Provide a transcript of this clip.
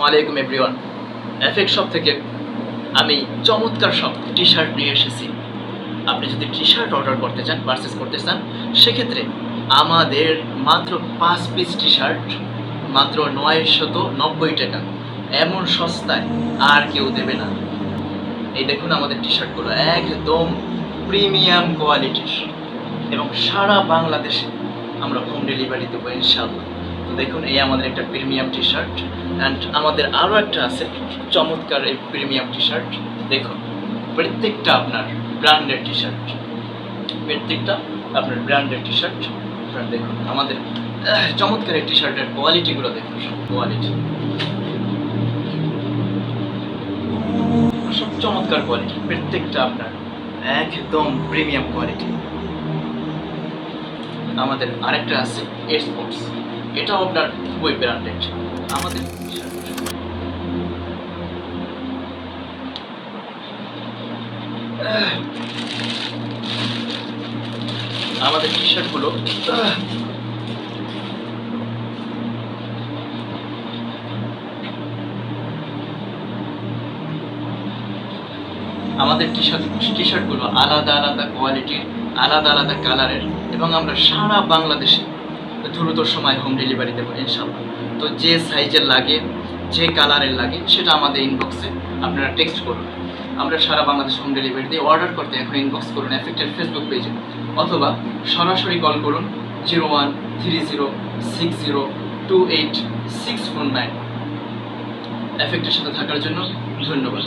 আসসালামু আলাইকুম everyone. এফএক্ট shop থেকে আমি চমৎকার সব টি শার্ট নিয়ে এসেছি। আপনি যদি টি শার্ট অর্ডার করতে চান, পারচেস করতে চান, সেক্ষেত্রে আমাদের মাত্র 5 পিস টি শার্ট মাত্র 990 টাকা। এমন সস্তায় আর কেউ দেবে না। এই দেখুন আমাদের টি শার্টগুলো একদম প্রিমিয়াম কোয়ালিটির এবং সারা বাংলাদেশে আমরা হোম ডেলিভারি দেবো ইনশাআল্লাহ। তো দেখুন এই আমাদের একটা প্রিমিয়াম টি শার্ট, অ্যান্ড আমাদের আরও একটা আছে চমৎকার এই প্রিমিয়াম টি শার্ট। দেখুন প্রত্যেকটা আপনার ব্র্যান্ডের টি শার্ট, প্রত্যেকটা আপনার ব্র্যান্ডের টি শার্ট। আপনারা দেখুন আমাদের চমৎকার এই টি শার্টের কোয়ালিটিগুলো দেখুন, সব কোয়ালিটি সব চমৎকার কোয়ালিটি, প্রত্যেকটা আপনার একদম প্রিমিয়াম কোয়ালিটি। আমাদের আরেকটা আছে এর স্পোর্টস, এটাও আপনার খুবই ব্র্যান্ডেড। আমাদের আমাদের টি শার্টগুলো আমাদের টি শার্টগুলো আলাদা আলাদা কোয়ালিটির, আলাদা আলাদা কালারের, এবং আমরা সারা বাংলাদেশে দ্রুত সময় হোম ডেলিভারি দেবো ইনশাআল্লাহ। তো যে সাইজের লাগে, যে কালারের লাগে, সেটা আমাদের ইনবক্সে আপনারা টেক্সট করুন। আমরা সারা বাংলাদেশ হোম ডেলিভারি দিয়ে। অর্ডার করতে এখন ইনবক্স করুন এফেক্টের ফেসবুক পেজে, অথবা সরাসরি কল করুন 013060286449। এফেক্টের সাথে থাকার জন্য ধন্যবাদ।